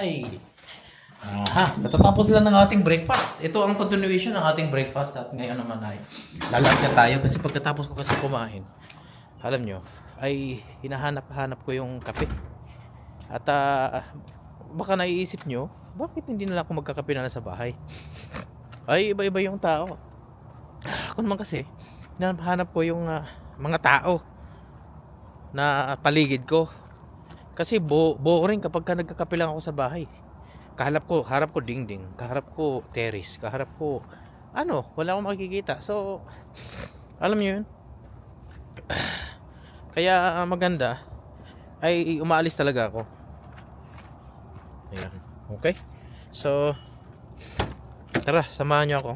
ay katatapos lang ng ating breakfast. Ito ang continuation ng ating breakfast at ngayon naman ay lalakad tayo kasi pagkatapos ko kasi kumain, alam nyo, ay hinahanap-hanap ko yung kape. At baka naiisip nyo, bakit hindi na ako magkakape na sa bahay? Ay iba-iba yung tao. Ako naman kasi, hinahanap ko yung mga tao na paligid ko. Kasi boring kapag ka nagkakape lang ako sa bahay. Harap ko dingding, kaharap ko terrace, kaharap ko wala akong makikita. So, alam niyo yun. Kaya maganda ay umaalis talaga ako. Ayan. Okay? So, tara, samahan niyo ako.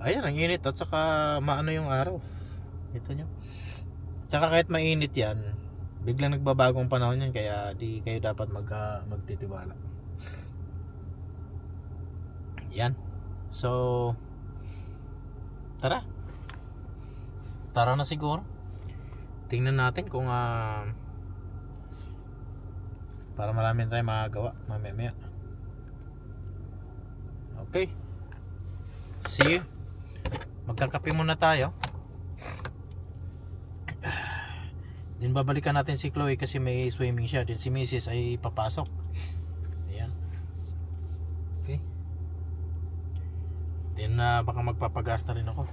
Ayan, ang init at saka maano yung araw. Ito nyo. Tsaka kahit mainit yan, biglang nagbabagong panahon yan, kaya di kayo dapat magtitiwala. Yan. So, tara na siguro. Tingnan natin kung para marami tayong magagawa mamaya. Okay, see you. Magkakape muna tayo. Then babalikan natin si Chloe kasi may swimming siya. Then si Mrs. ay papasok. Ayan. Okay. Then baka magpapagasta rin ako.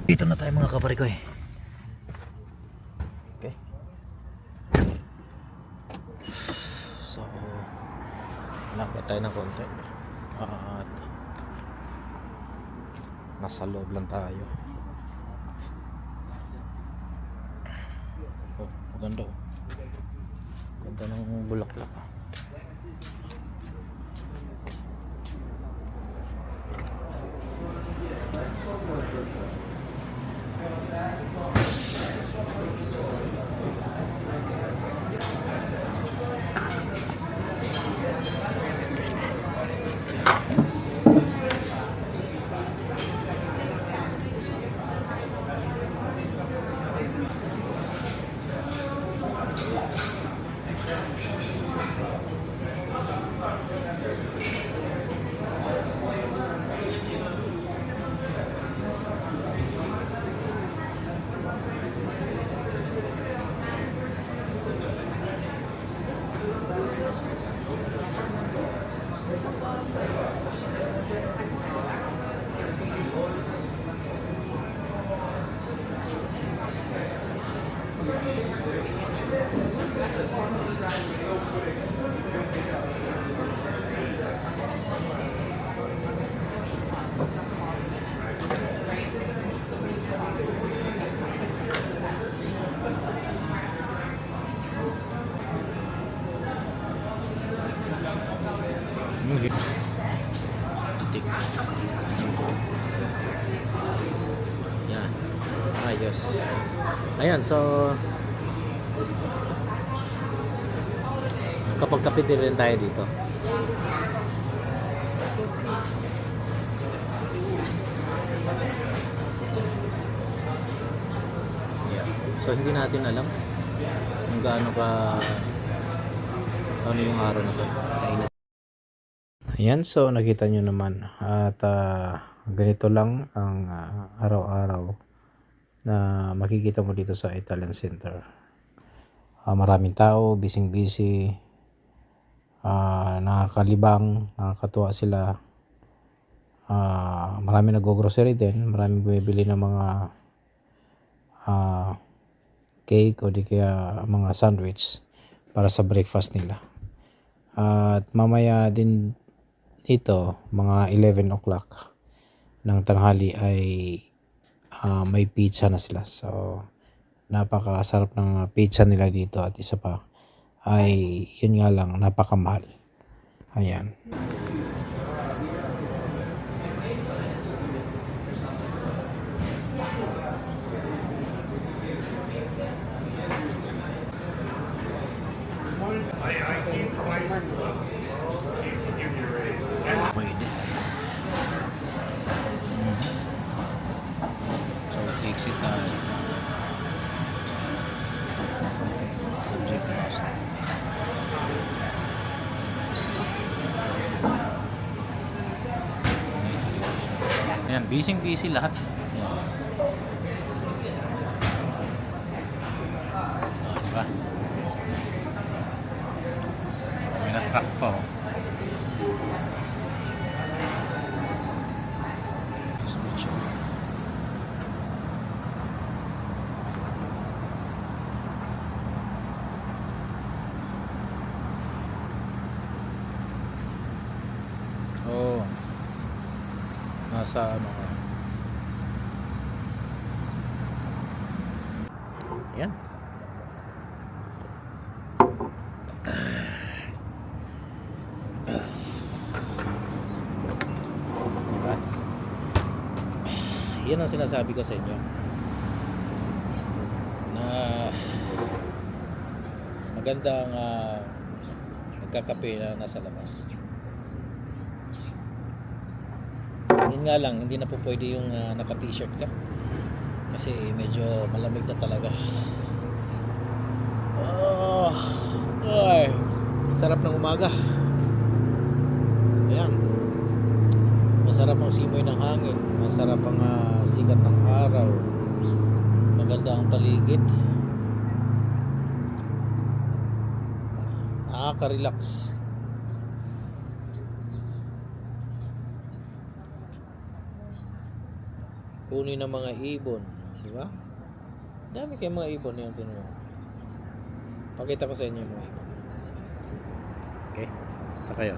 Dito na tayo mga kaparikoy. Okay. So, lakad tayo ng konti. At nasa loob lang tayo. Oh, maganda oh. Ganda ng bulaklak ah. Diyos. Ayan, so kapag kape din rin tayo dito. Yeah. So hindi natin alam kung gaano ka ano yung araw na to. Ayan, so nakita nyo naman at ganito lang ang araw-araw na makikita mo dito sa Italian Center. Maraming tao, busy, nakakalibang, nakakatuwa sila. Marami nag-grocery din, marami bumibili ng mga cake o di kaya mga sandwich para sa breakfast nila. At mamaya din dito, mga 11 o'clock ng tanghali ay may pizza na sila. So, napakasarap ng pizza nila dito at isa pa ay yun nga lang, napakamahal. Ayan. Pwede. So, exit tayo. Subject lost. Ayan, busy lahat. Ayan. Diba? May na-truck pa, oh. Oh, nasa ano ka? Yan. Diba? Yan ang sinasabi ko sa inyo na magandang nagkakape na nasa labas. Yun nga lang, hindi na po pwede yung naka-t-shirt ka kasi medyo malamig na talaga. Ay, sarap ng umaga. Ayan, masarap ang simoy ng hangin, masarap ang sikat ng araw, maganda ang paligid, nakaka-relax. Kunin ng mga ibon, di ba? Dami kayong mga ibon yung tinuha. Pakita ko sa inyo yung mga ibon. Okay? Ito kayo.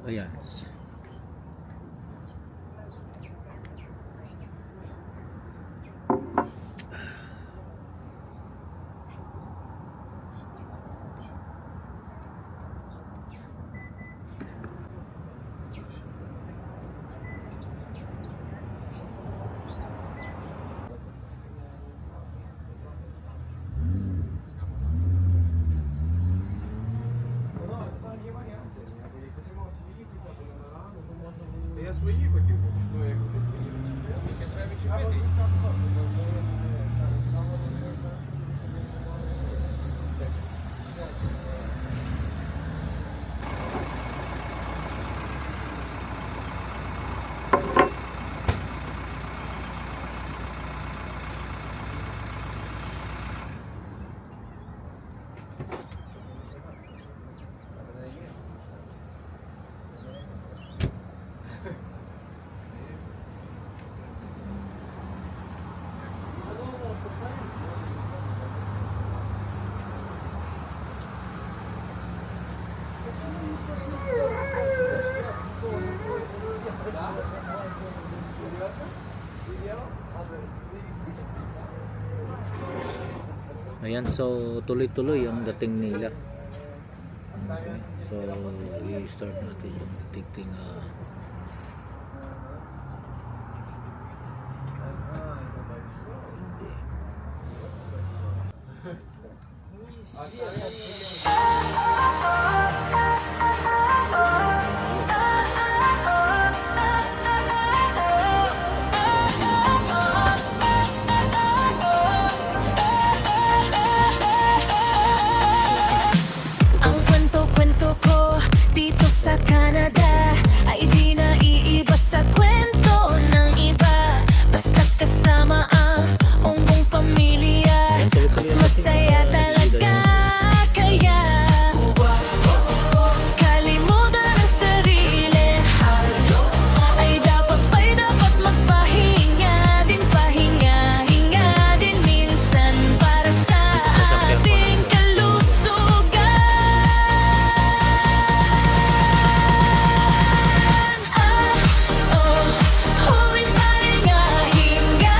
Ayan. Я свої хотів, ну як не свої. Тільки треба відчепити. Ayan, so tuloy-tuloy ang dating nila. Okay. So, i-start natin yung tigting Ang kwento-kwento ko dito sa Canada ay di na iiba sa kwento ng iba. Basta kasama ang buong pamilya, mas masaya talaga. Kaya kalimutan ang sarili, ay dapat magpahinga din, pahinga-hinga din minsan para sa ating kalusugan. Huwag pahinga-hinga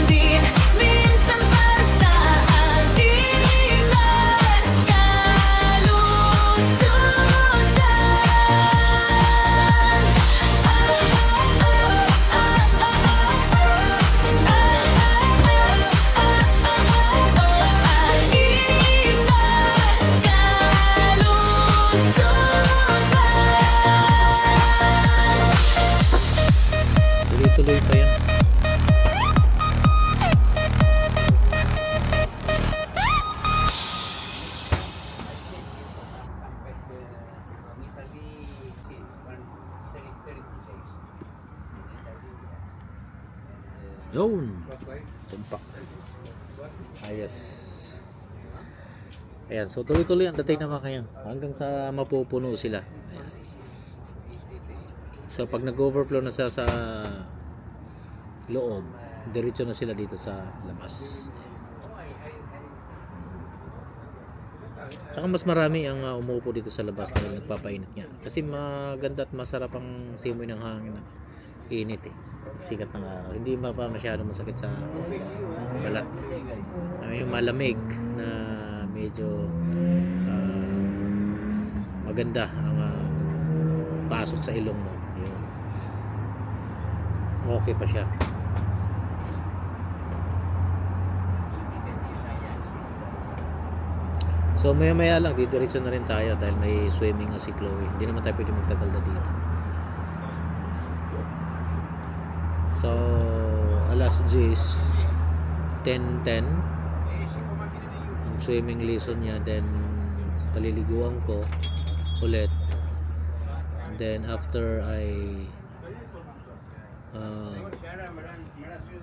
din minsan para sa ating tuloy-tuloy pa yan. Yun. Tumpak. Ayos. Ayan, so tuloy-tuloy ang dating naman kayo hanggang sa mapupuno sila. Ayan. So pag nag-overflow na sa loob, diretso na sila dito sa labas. Saka mas marami ang umuupo dito sa labas dahil nagpapainit nga. Kasi maganda at masarap ang simoy ng hangin at init eh. Sikat ng araw. Hindi pa masyado masakit sa balat. Yung malamig na medyo maganda ang pasok sa ilong mo. Yun. Okay pa siya. So maya lang diretso na rin tayo dahil may swimming na si Chloe. Hindi naman tayo pwede magtagal na dito. So alas 10:10 ang swimming lesson niya, then paliliguan ko ulit. And then after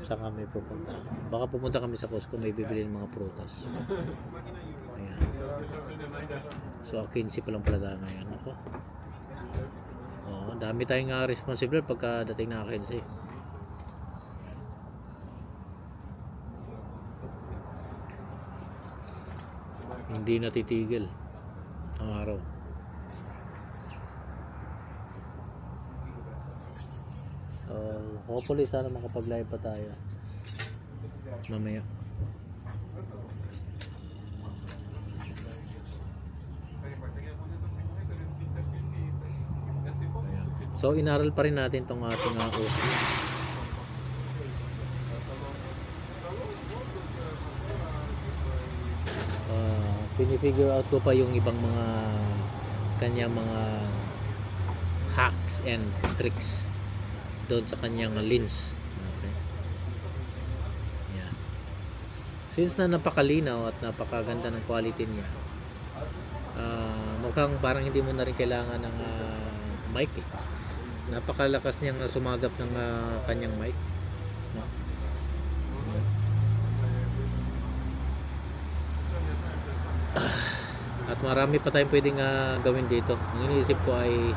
saan kami pupunta? Baka pupunta kami sa Costco, may bibili ng mga prutas. Ayan. So 15 pa lang pala tayo ngayon. Ako. Dami tayong responsible pagka dating na 15. Hindi natitigil ang araw. So hopefully sana makapag-live pa tayo mamaya. So inaral pa rin natin tong ating OC. Pinifigure out ko pa yung ibang mga kanyang mga hacks and tricks doon sa kanyang lens. Okay. Yeah. Since na napakalinaw at napakaganda ng quality niya, mukhang parang hindi mo na rin kailangan ng mic eh. Napakalakas niyang sumagap ng kanyang mic. No? At marami pa tayong pwedeng gawin dito. Ang iniisip ko ay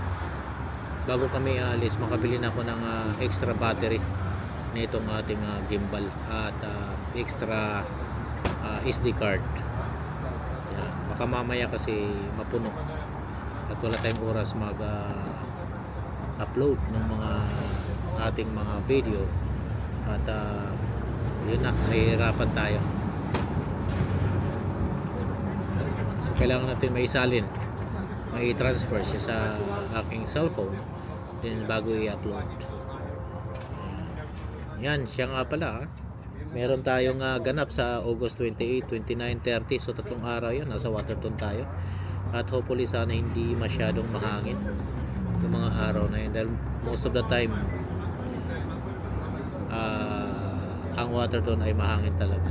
bago kami alis, makabili na ako ng extra battery nitong ating gimbal at extra SD card. Yan. Baka mamaya kasi mapuno at wala tayong oras mag upload ng mga ating mga video at yun na, nahihirapan tayo. So kailangan natin maisalin, mai-transfer siya sa aking cellphone then bago i-upload. Yan, siya nga pala ha. Meron tayong ganap sa August 28, 29, 30. So 3 araw yun, nasa Waterton tayo. At hopefully sana hindi masyadong mahangin yung mga araw na yun. Dahil most of the time, ang Waterton ay mahangin talaga.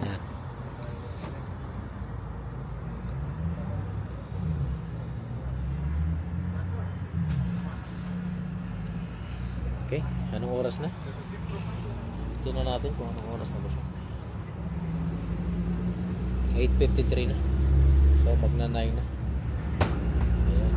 Yan. Okay, anong oras na? Tingnan natin kung anong oras na ba siya. 8:53 na. So magna 9 na. Ayan.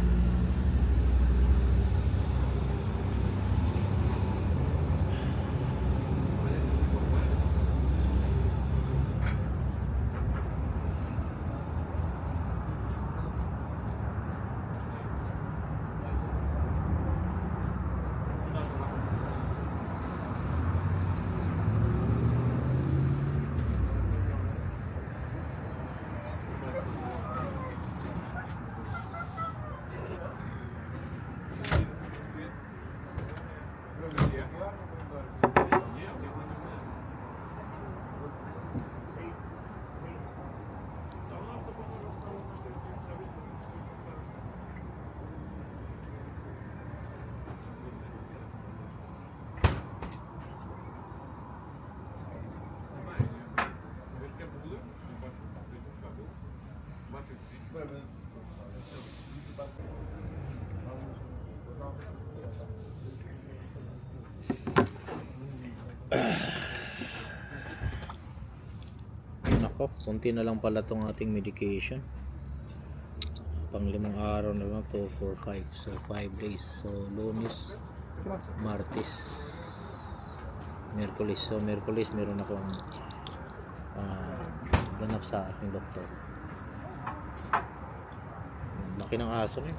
Nako, kunti na lang pala tong ating medication. Pang 5 araw na lang, 2, 4, 5. So 5 days. So Lunes, Martes, Miyerkules. So Miyerkules meron akong ganap sa aking doktor. Laki ng aso rin.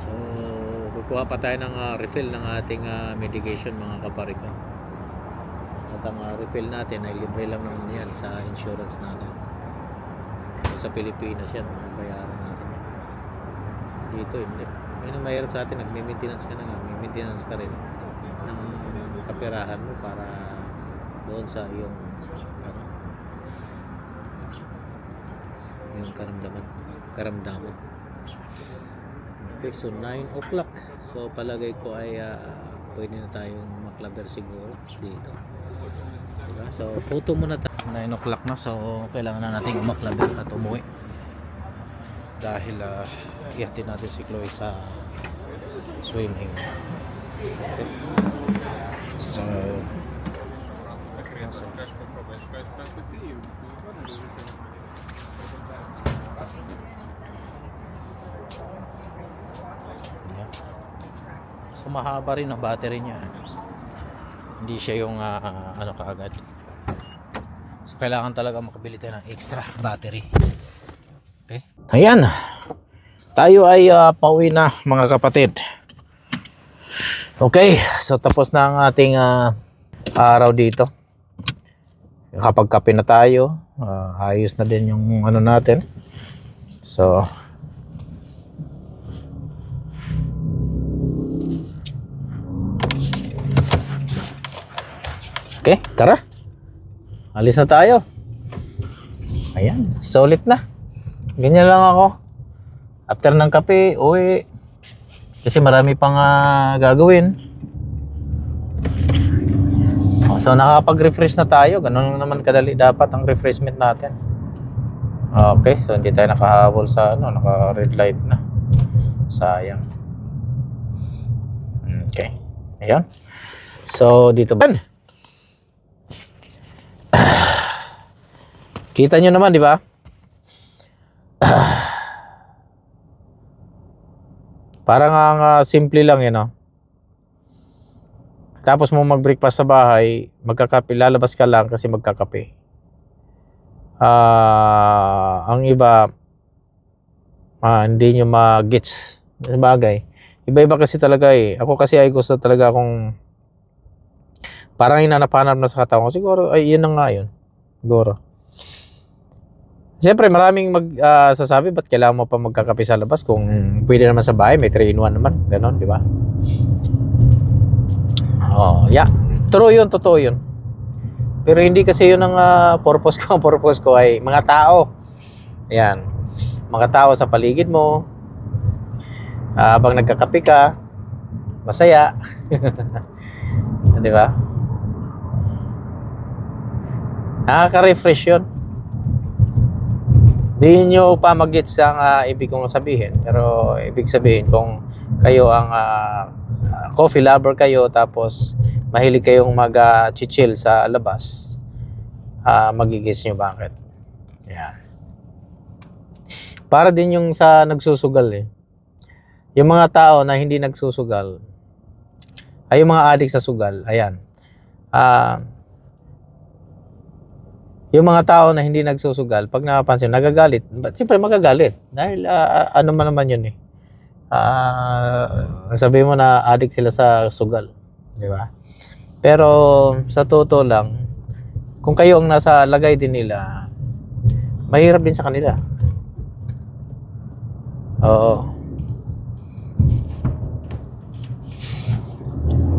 So kukuha pa tayo ng refill ng ating medication mga kapariko. At ang refill natin ay libre lang naman yan sa insurance natin. So, sa Pilipinas yan, bayaran natin yan. Dito hindi. Yan ang mahirap sa atin, nagme-maintenance ka na nga, may maintenance ka rin ng kapirahan mo para doon sa iyong yung karamdaman. Okay, so 9 o'clock. So palagay ko ay pwede na tayong maklaber siguro dito. Diba? So photo muna tayo. 9 o'clock na, so kailangan na natin maklaber at umuwi. Dahil ihatid natin si Chloe sa swimming. Okay. So so mahaba rin ang battery niya, hindi siya yung ano kaagad. So kailangan talaga makabili tayo ng extra battery. Okay, ayan, tayo ay pauwi na mga kapatid. Okay, so tapos na ang ating araw dito. Kapag kape na tayo, ayos na din yung ano natin. So okay, tara. Alis na tayo. Ayan, solid na. Ganyan lang ako. After ng kape, uwi. Kasi marami pang gagawin. So nakapag-refresh na tayo. Ganun naman kadali dapat ang refreshment natin. Okay, so hindi tayo nakahabol sa naka-red light na. Sayang. Okay. Ayan. So dito ba? Kita nyo naman, di ba? Parang ang simple lang yun, no? Tapos mo mag-breakfast sa bahay, magkakape, lalabas ka lang kasi magkakape. Ang iba, hindi nyo ma-gets Sabagay. Iba-iba kasi talaga eh. Ako kasi ay gusto talaga akong parang hinanap-hanap na sa katawan ko. Siguro, ay yun na nga yun. Siguro. Siyempre, maraming sasabi, ba't kailangan mo pa magkakape sa labas kung pwede naman sa bahay, may 3-in-1 naman. Ganon, di ba? Oh, yeah. True yun, totoo yun. Pero hindi kasi yun ang purpose ko. Ang purpose ko ay mga tao. Ayan. Mga tao sa paligid mo. Habang nagkakape ka, masaya. Di ba? Nakaka-refresh yun. Di nyo pa mag-gets ang ibig kong sabihin. Pero ibig sabihin kung kayo ang coffee lover kayo tapos mahilig kayong mag-chill sa labas, magigets nyo bakit. Yan. Para din yung sa nagsusugal eh. Yung mga tao na hindi nagsusugal ay yung mga addict sa sugal. Ayan. Yung mga tao na hindi nagsusugal, pag napapansin, nagagalit. Siyempre magagalit. Dahil ano man naman yun eh. Sabihin mo na addict sila sa sugal. Di ba? Pero sa totoo lang, kung kayo ang nasa lagay din nila, mahirap din sa kanila. Oo.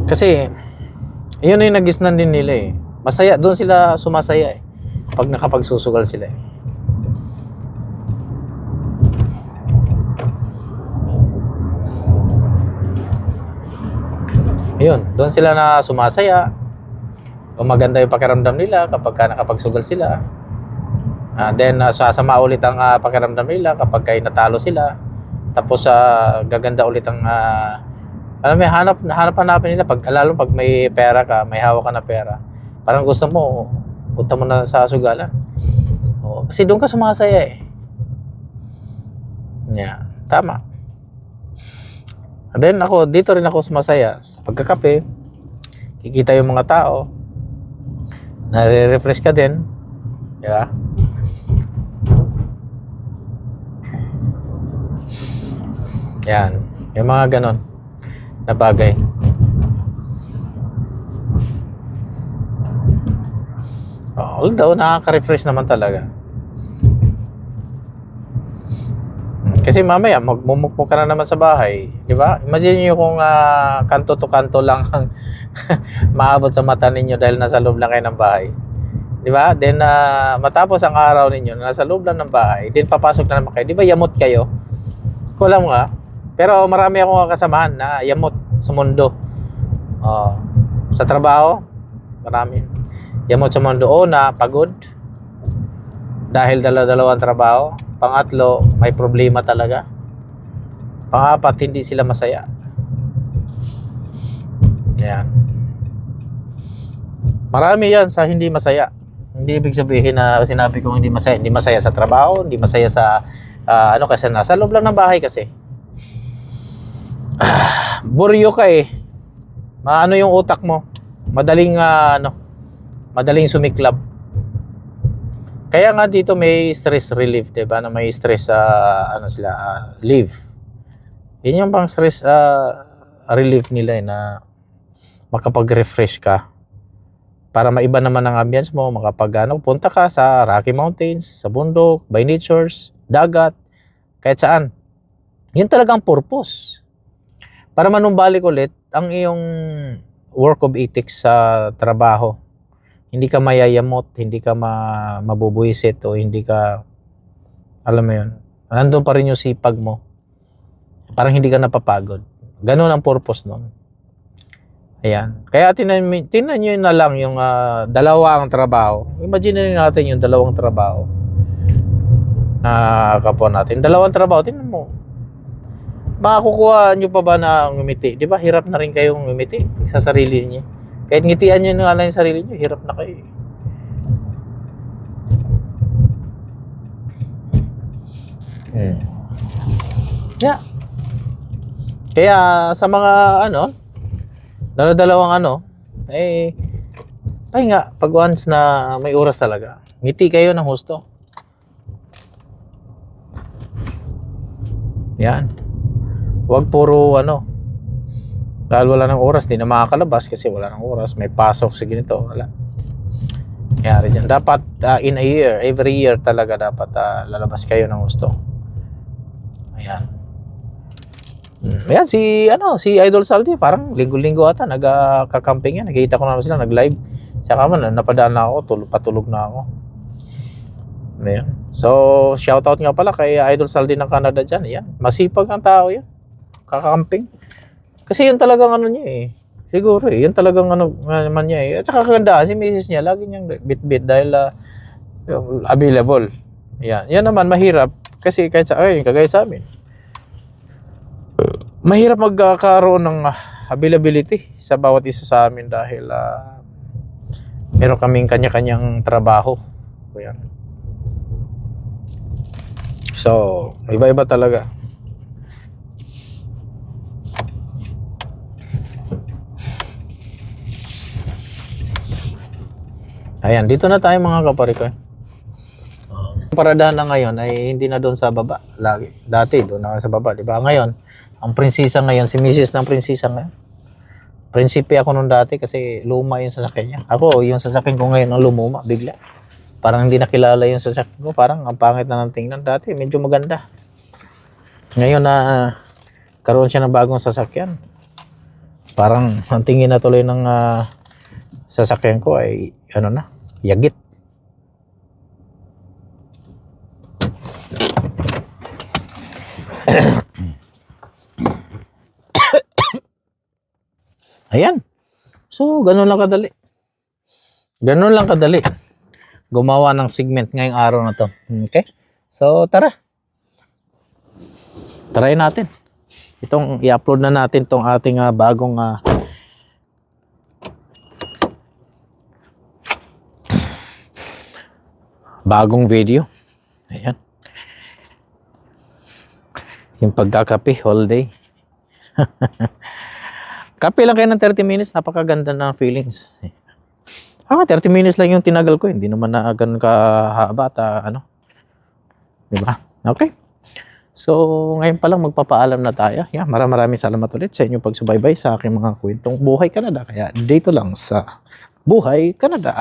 Kasi, yun yung nagisnan din nila eh. Masaya, doon sila sumasaya eh. Pag nakapagsusugal sila eh. Ayun, doon sila na sumasaya. Kung maganda yung pakiramdam nila kapag nakapagsugal sila. Then, sasama ulit ang pakiramdam nila kapag kayo natalo sila. Tapos, gaganda ulit ang... alam mo, hanap-hanapin nila. Lalo pag may pera ka, may hawak ka na pera. Parang gusto mo, punta mo na sa sugalan. Oo, kasi doon ka sumasaya eh. Yeah, tama. And then dito rin ako sumasaya sa pagkakape. Kikita yung mga tao. Nare-refresh ka din. Di ba? Yan. Yung mga ganon na bagay. Although nakaka-refresh naman talaga. Kasi mamaya magmumukmo ka na naman sa bahay, di ba? Imagine niyo kung kanto to kanto lang ang maabot sa mata ninyo dahil nasa loob lang kayo ng bahay. Di ba? Then matapos ang araw ninyo nasa loob lang ng bahay, then papasok na naman kayo. Di ba yamot kayo? Kulang nga. Pero marami akong kasamahan na yamot sa mundo. Sa trabaho, marami. Yamot sa mundo. Na pagod. Dahil dalawang trabaho. Pangatlo, may problema talaga. Pangapat, hindi sila masaya. Yan. Marami yan sa hindi masaya. Hindi ibig sabihin na sinabi kong hindi masaya. Hindi masaya sa trabaho, hindi masaya sa kasi nasa loob lang ng bahay kasi. Buryo ka eh. Maano yung utak mo. Madaling sumiklab. Kaya nga dito may stress relief, 'di ba? Na may stress leave. Yun yung pang stress relief nila na makapag-refresh ka. Para maiba naman ang ambience mo, punta ka sa Rocky Mountains, sa bundok, by natures, dagat, kahit saan. Yun talagang purpose. Para manumbalik ulit ang iyong work of ethics sa trabaho. Hindi ka mayayamot, hindi ka mabubuisit o hindi ka, alam mo yun, nandun pa rin yung sipag mo. Parang hindi ka napapagod. Ganun ang purpose nun. Ayan. Kaya tinan nyo na lang yung dalawa ang trabaho. Imagine natin yung dalawang trabaho na kapwa natin. Dalawang trabaho, tinan mo. Makakukuha nyo pa ba na ngumiti? Di ba? Hirap na rin kayong ngumiti sa sarili niyo. Kahit ngitian nyo nga lang yung sarili nyo, hirap na kayo. Yeah. Kaya sa mga dalawang pahinga pag once na may oras talaga. Ngiti kayo ng husto. Yan. Huwag puro ano, dahil wala ng oras, di na makakalabas kasi wala ng oras, may pasok sa ganito, wala. Kaya dyan, dapat in a year, every year talaga dapat lalabas kayo ng gusto. Ayan. Ayan, si Idol Saldi, parang linggo-linggo ata, nagka-camping yan. Nakikita ko naman sila, nag-live. Saka man, napadaan na ako, patulog na ako. Ayan. So, shoutout nga pala kay Idol Saldi ng Canada dyan. Ayan, masipag ang tao yan. Kakamping. Kasi yun talagang ano niya eh. Siguro eh, yun talagang ano naman niya eh. At saka kagandaan, si Mrs. niya, lagi niyang bit-bit dahil available. Ayan. Yan naman, mahirap. Kasi kahit sa akin, kagaya sa amin. Mahirap magkakaroon ng availability sa bawat isa sa amin dahil meron kaming kanya-kanyang trabaho. Ayan. So, iba-iba talaga. Ayan, dito na tayo mga kaparikoy. Paradahan na ngayon ay hindi na doon sa baba lagi. Dati doon na sa baba, di ba? Ngayon, ang prinsesa ngayon, si Mrs. ng prinsesa ngayon. Prinsipe ako nung dati kasi luma yung sasakyan niya. Ako, yung sasakyan ko ngayon ang lumuma bigla. Parang hindi nakilala yung sasakyan ko. Parang ang pangit na ng tingnan. Dati, medyo maganda. Ngayon na karoon siya ng bagong sasakyan. Parang ang tingin na tuloy ng sasakyan ko ay ano na, yagit. Ayan. So, ganun lang kadali. Ganun lang kadali. Gumawa ng segment ngayong araw na to. Okay? So, tara. Try natin. Itong i-upload na natin tong ating bagong video. Ayan. Yung pagkakape all day. Kape lang kayo ng 30 minutes, napakaganda ng feelings. 30 minutes lang yung tinagal ko, hindi naman na ganun kahaba at ano. Diba? Okay. So, ngayon pa lang magpapaalam na tayo. Yeah, maraming salamat ulit sa inyong pagsubaybay sa aking mga kwentong Buhay Canada. Kaya dito lang sa Buhay Canada.